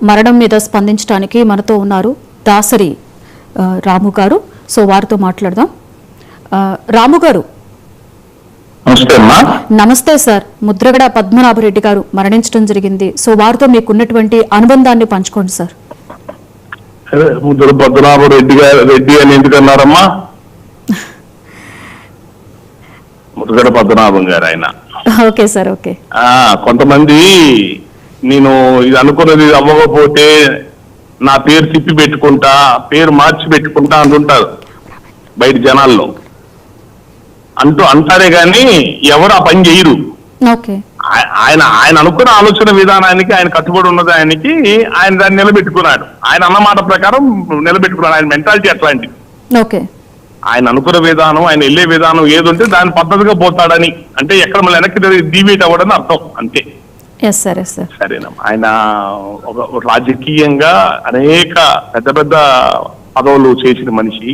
మరణం మీద స్పందించడానికి మనతో ఉన్నారు దాసరి రాము గారు. సో వారితో మాట్లాడదాం. రాము గారు నమస్తే సార్. ముద్రగడ పద్మనాభరెడ్డి గారు మరణించడం జరిగింది. సో వారితో మీకున్నటువంటి అనుబంధాన్ని పంచుకోండి సార్. ముద్రగడ పద్మనాభరెడ్డి గారు రెడ్డి అని ఎందుకన్నారమ్మా? ముద్రగడ పద్మనాభం గారు ఆయన. Okay sir. ఓకే. కొంతమంది నేను ఇది అనుకున్నది అవ్వకపోతే నా పేరు తిప్పి పెట్టుకుంటా, పేరు మార్చి పెట్టుకుంటా అంటుంటారు బయట జనాల్లో అంటారే గాని ఎవరు ఆ పని చేయరు. ఆయన అనుకున్న ఆలోచన విధానానికి ఆయన కట్టుబడి ఉన్నది. ఆయన దాన్ని నిలబెట్టుకున్నాడు. ఆయన అన్నమాట ప్రకారం నిలబెట్టుకున్నాడు. ఆయన మెంటాలిటీ అట్లాంటిది. ఆయన అనుకున్న విధానం, ఆయన వెళ్ళే విధానం ఏదుంటే దాని పద్ధతిగా పోతాడని, అంటే ఎక్కడ మళ్ళీ వెనక్కి డీవియేట్ అవ్వడని అర్థం అంతే. సరేనా? ఆయన ఒక రాజకీయంగా అనేక పెద్ద పెద్ద పదవులు చేసిన మనిషి.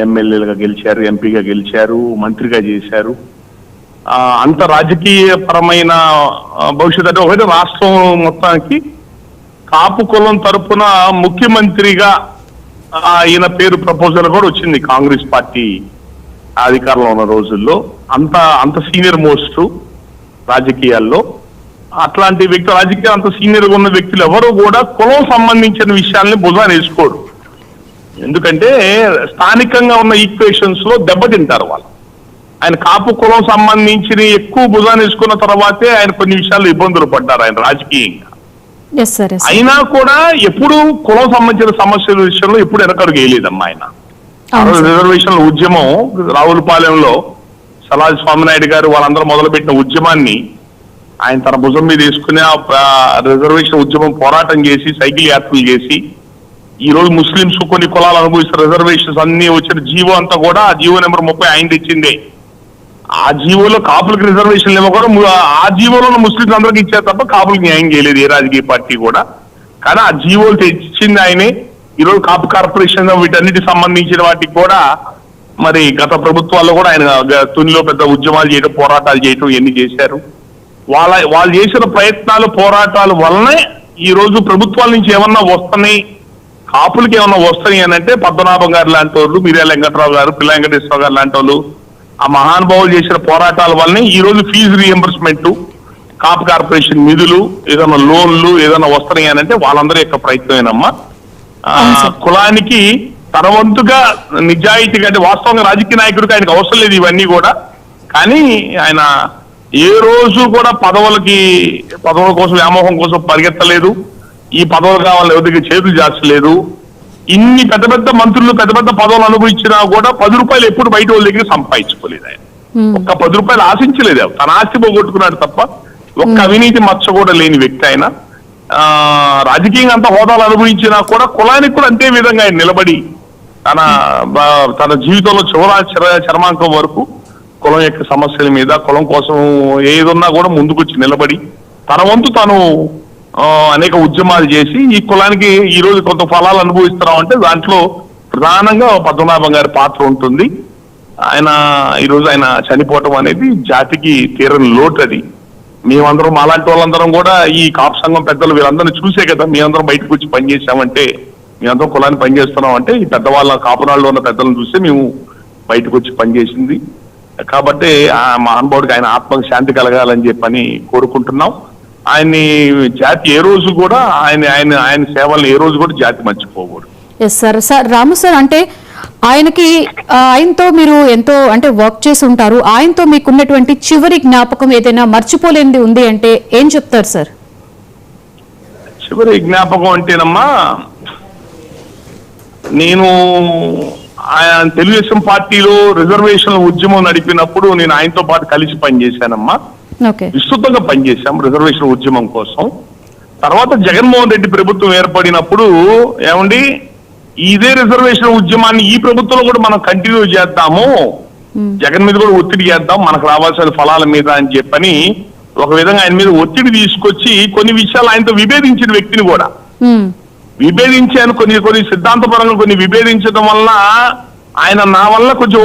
ఎమ్మెల్యేలుగా గెలిచారు, ఎంపీగా గెలిచారు, మంత్రిగా చేశారు. అంత రాజకీయ పరమైన భవిష్యత్తు అంటే ఒకటి రాష్ట్రం మొత్తానికి కాపు కులం తరఫున ముఖ్యమంత్రిగా ఈయన పేరు ప్రపోజల్ కూడా వచ్చింది కాంగ్రెస్ పార్టీ అధికారంలో ఉన్న రోజుల్లో. అంత సీనియర్ మోస్ట్ రాజకీయాల్లో అట్లాంటి వ్యక్తి, రాజకీయాలు అంత సీనియర్ గా ఉన్న వ్యక్తులు ఎవరు కూడా కులం సంబంధించిన విషయాల్ని భుజాన్ని వేసుకోరు. ఎందుకంటే స్థానికంగా ఉన్న ఈక్వేషన్స్ లో దెబ్బతింటారు వాళ్ళు. ఆయన కాపు కులం సంబంధించిన ఎక్కువ భుజాన్ని వేసుకున్న తర్వాతే ఆయన కొన్ని విషయాల్లో ఇబ్బందులు పడ్డారు ఆయన రాజకీయంగా. అయినా కూడా ఎప్పుడు కులం సంబంధించిన సమస్యల విషయంలో ఎప్పుడు వెనకడుగు వేయలేదమ్మా ఆయన. రిజర్వేషన్ల ఉద్యమం రావులపాలెంలో సలాజ్ స్వామినాయుడు గారు వాళ్ళందరూ మొదలుపెట్టిన ఉద్యమాన్ని ఆయన తన భుజం మీద వేసుకుని రిజర్వేషన్ ఉద్యమం పోరాటం చేసి సైకిల్ యాత్రలు చేసి ఈ రోజు ముస్లింస్ కొన్ని కులాలు అనుభవిస్తున్న రిజర్వేషన్స్ అన్ని వచ్చిన జీవో అంతా కూడా ఆ జీవో నెంబర్ 30 ఆయన తెచ్చిందే. ఆ జీవోలో కాపులకు రిజర్వేషన్లు ఇవ్వకూడదు, ఆ జీవోలో ముస్లింస్ అందరికి ఇచ్చారు తప్ప కాపులకు న్యాయం చేయలేదు ఏ రాజకీయ పార్టీ కూడా. కానీ ఆ జీవోలు తెచ్చింది ఆయనే. ఈరోజు కాపు కార్పొరేషన్ వీటన్నిటికి సంబంధించిన వాటికి కూడా మరి గత ప్రభుత్వాల్లో కూడా ఆయన తునిలో పెద్ద ఉద్యమాలు చేయడం, పోరాటాలు చేయడం ఇవన్నీ చేశారు. వాళ్ళు చేసిన ప్రయత్నాలు, పోరాటాల వల్లనే ఈ రోజు ప్రభుత్వాల నుంచి ఏమన్నా వస్తున్నాయి, కాపులకి ఏమన్నా వస్తాయి అని అంటే పద్మనాభం గారు లాంటి వాళ్ళు, మీరే వెంకట్రావు గారు, పిల్ల వెంకటేశ్వర గారు లాంటి వాళ్ళు, ఆ మహానుభావులు చేసిన పోరాటాల వల్లనే ఈ రోజు ఫీజు రీఎంబర్స్మెంట్, కాపు కార్పొరేషన్ నిధులు, ఏదైనా లోన్లు ఏదైనా వస్తున్నాయి అని అంటే వాళ్ళందరి యొక్క ప్రయత్నమేనమ్మా. కులానికి తన వంతుగా నిజాయితీగా, అంటే వాస్తవంగా రాజకీయ నాయకుడికి ఆయనకు అవసరం లేదు ఇవన్నీ కూడా. కానీ ఆయన ఏ రోజు కూడా పదవుల కోసం వ్యామోహం కోసం పరిగెత్తలేదు. ఈ పదవులు కావాలని ఎవరికి చేతులు చేర్చలేదు. ఇన్ని పెద్ద పెద్ద మంత్రులు పెద్ద పెద్ద పదవులు అనుభవించినా కూడా 10 రూపాయలు ఎప్పుడు బయట వాళ్ళ దగ్గర సంపాదించుకోలేదు ఆయన. ఒక్క 10 రూపాయలు ఆశించలేదు. తన ఆస్తి పోగొట్టుకున్నాడు తప్ప ఒక్క అవినీతి మచ్చ కూడా లేని వ్యక్తి ఆయన. రాజకీయంగా అంత హోదాలు అనుభవించినా కూడా కులానికి కూడా అంతే విధంగా ఆయన నిలబడి తన జీవితంలో చర్మాంకం వరకు కులం యొక్క సమస్యల మీద, కులం కోసం ఏదున్నా కూడా ముందుకొచ్చి నిలబడి తన వంతు తాను అనేక ఉద్యమాలు చేసి ఈ కులానికి ఈ రోజు కొంత ఫలాలు అనుభవిస్తున్నాం అంటే దాంట్లో ప్రధానంగా పద్మనాభం గారి పాత్ర ఉంటుంది. ఈరోజు ఆయన చనిపోవటం అనేది జాతికి తీరని లోటు. అది మేమందరం అలాంటి వాళ్ళందరం కూడా ఈ కాపు సంఘం పెద్దలు వీళ్ళందరినీ చూసే కదా మేమందరం బయటకు వచ్చి పనిచేసామంటే, మేమందరం కులాన్ని పనిచేస్తున్నాం అంటే ఈ పెద్దవాళ్ళ కాపునాళ్ళు ఉన్న పెద్దలను చూస్తే మేము బయటకు వచ్చి పనిచేసింది. కాబట్టి ఆ మహానుభావుడికి ఆయన ఆత్మకు శాంతి కలగాలని చెప్పని కోరుకుంటున్నాం. ఆయన్ని జాతి ఏ రోజు కూడా ఆయన సేవలను ఏ రోజు కూడా జాతి మర్చిపోకూడదు. సార్ రాము సార్, అంటే ఆయనతో మీరు ఎంతో అంటే వర్క్ చేసి ఉంటారు. ఆయనతో మీకున్నటువంటి చివరి జ్ఞాపకం ఏదైనా మర్చిపోలేనిది ఉంది అంటే ఏం చెప్తారు సార్? చివరి జ్ఞాపకం అంటేనమ్మా, నేను తెలుగుదేశం పార్టీలో రిజర్వేషన్ల ఉద్యమం నడిపినప్పుడు నేను ఆయనతో పాటు కలిసి పనిచేశానమ్మా. విస్తృతంగా పనిచేశాం రిజర్వేషన్ ఉద్యమం కోసం. తర్వాత జగన్మోహన్ రెడ్డి ప్రభుత్వం ఏర్పడినప్పుడు ఏమండి ఇదే రిజర్వేషన్ ఉద్యమాన్ని ఈ ప్రభుత్వంలో కూడా మనం కంటిన్యూ చేద్దాము, జగన్ మీద కూడా ఒత్తిడి చేద్దాం మనకు రావాల్సిన ఫలాల మీద అని చెప్పని ఒక విధంగా ఆయన మీద ఒత్తిడి తీసుకొచ్చి కొన్ని విషయాలు ఆయనతో విభేదించిన వ్యక్తిని కూడా విభేదించాను. కొన్ని సిద్ధాంతపరంగా కొన్ని విభేదించడం వల్ల ఆయన నా వల్ల కొంచెం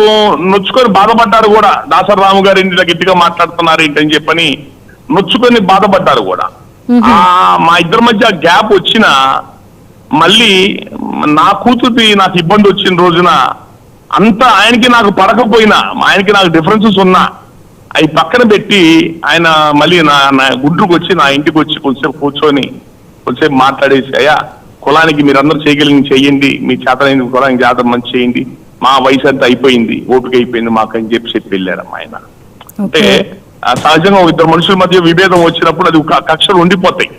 నొచ్చుకొని బాధపడ్డారు కూడా. దాసరి రాము గారు ఇంటిలో గట్టిగా మాట్లాడుతున్నారు ఏంటని చెప్పని నొచ్చుకొని బాధపడ్డారు కూడా. మా ఇద్దరి మధ్య గ్యాప్ వచ్చిన మళ్ళీ నా కూతురి నాకు ఇబ్బంది వచ్చిన రోజున అంతా ఆయనకి నాకు పడకపోయినా, ఆయనకి నాకు డిఫరెన్సెస్ ఉన్నా అవి పక్కన పెట్టి ఆయన మళ్ళీ నా గుంటూరుకు వచ్చి నా ఇంటికి వచ్చి కొంచెం కూర్చొని కొంచెం మాట్లాడేసి, అయ్యా కులానికి మీరందరూ చేయగలిగింది చెయ్యండి, మీ చేతనైన కులానికి జాతర మంచి చేయండి, మా వయసు అంతా అయిపోయింది, ఓపిక అయిపోయింది మాకు అని చెప్పి వెళ్ళారమ్మా ఆయన. అంటే సహజంగా ఇద్దరు మనుషుల మధ్య విభేదం వచ్చినప్పుడు అది కక్షలు ఉండిపోతాయి.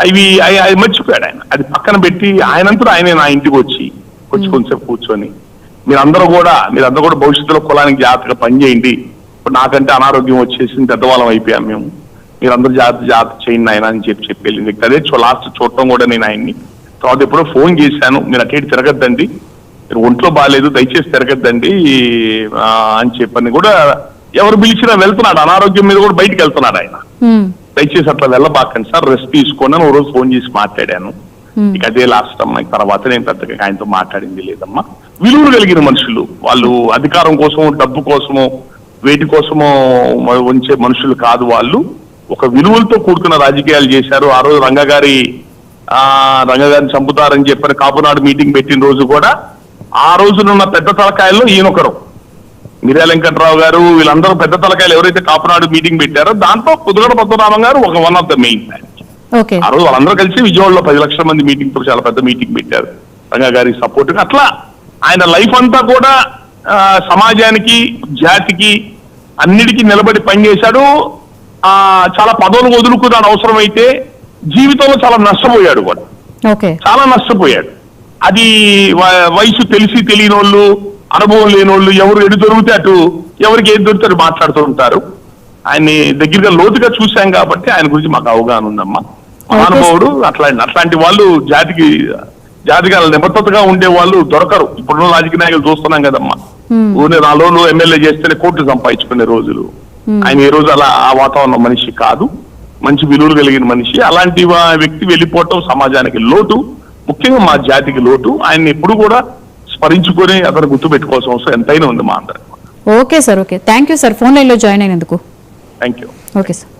అవి మర్చిపోయాడు ఆయన. అది పక్కన పెట్టి ఆయనంతా ఆయనే నా ఇంటికి వచ్చి కొంచెం కూర్చొని మీరందరూ కూడా భవిష్యత్తులో కులానికి జాగ్రత్తగా పనిచేయండి, ఇప్పుడు నాకంటే అనారోగ్యం వచ్చేసింది, పెద్దవాళ్ళం అయిపోయాం మేము, మీరందరూ జాగ్రత్త చేయండి ఆయన అని చెప్పి వెళ్ళింది. అదే లాస్ట్ చూడటం కూడా నేను ఆయన్ని. తర్వాత ఎప్పుడో ఫోన్ చేశాను, మీరు అటు తిరగద్దండి, మీరు ఒంట్లో బాగాలేదు దయచేసి తిరగద్దండి అని చెప్పని కూడా ఎవరు పిలిచినా వెళ్తున్నాడు. అనారోగ్యం మీద కూడా బయటకు వెళ్తున్నాడు ఆయన. దయచేసి అట్లా వెళ్ళబాకండి సార్, రెస్ట్ తీసుకోండి అని ఓ రోజు ఫోన్ చేసి మాట్లాడాను. ఇక అదే లాస్ట్ అమ్మా. తర్వాత నేను పెద్దగా ఆయనతో మాట్లాడింది లేదమ్మా. విలువలు కలిగిన మనుషులు వాళ్ళు, అధికారం కోసమో డబ్బు కోసమో వేటి కోసమో ఉంచే మనుషులు కాదు వాళ్ళు. ఒక విలువలతో కూడుకున్న రాజకీయాలు చేశారు. ఆ రోజు రంగగారిని చంపుతారని చెప్పని కాపునాడు మీటింగ్ పెట్టిన రోజు కూడా ఆ రోజునున్న పెద్ద తలకాయల్లో ఈయనొకరు. మిర్యాల వెంకట్రావు గారు వీళ్ళందరూ పెద్ద తలకాయలు ఎవరైతే కాపునాడు మీటింగ్ పెట్టారో దాంట్లో పుదుగడ పద్మనాభం గారు ఒక one of the main man. ఆ రోజు వాళ్ళందరూ కలిసి విజయవాడలో 10 లక్షల మంది మీటింగ్ తో చాలా పెద్ద మీటింగ్ పెట్టారు రంగా గారికి సపోర్ట్. అట్లా ఆయన లైఫ్ అంతా కూడా సమాజానికి జాతికి అన్నిటికీ నిలబడి పనిచేశాడు. చాలా పదవులు వదులుకున్నాడు అవసరమైతే. జీవితంలో చాలా నష్టపోయాడు కూడా, చాలా నష్టపోయాడు. అది వయసు తెలిసి తెలియని వాళ్ళు, అనుభవం లేని వాళ్ళు ఎవరు ఎటు దొరికితే అటు ఎవరికి ఏది దొరికితే అటు మాట్లాడుతూ ఉంటారు. ఆయన్ని దగ్గరగా లోతుగా చూశాం కాబట్టి ఆయన గురించి మాకు అవగాహన ఉందమ్మా. మహానుభావుడు. అట్లాంటి వాళ్ళు జాతిగా నిబద్ధతగా ఉండే వాళ్ళు దొరకరు. ఇప్పుడున్న రాజకీయ నాయకులు చూస్తున్నాం కదమ్మా, ఊరిని 4 రోజులు ఎమ్మెల్యే చేస్తేనే కోట్లు సంపాదించుకునే రోజులు. ఆయన ఏ రోజు అలా ఆ వాతావరణం మనిషి కాదు, మంచి విలువలు కలిగిన మనిషి. అలాంటి వ్యక్తి వెళ్ళిపోవటం సమాజానికి లోటు, ముఖ్యంగా మా జాతికి లోటు. ఆయన్ని ఎప్పుడు కూడా స్మరించుకొని అతను గుర్తు పెట్టుకోవాల్సిన అవసరం ఎంతైనా ఉంది మా అందరికి. Okay sir, okay, thank you sir phone line లో జాయిన్ అయినందుకు. Thank you. Okay sir.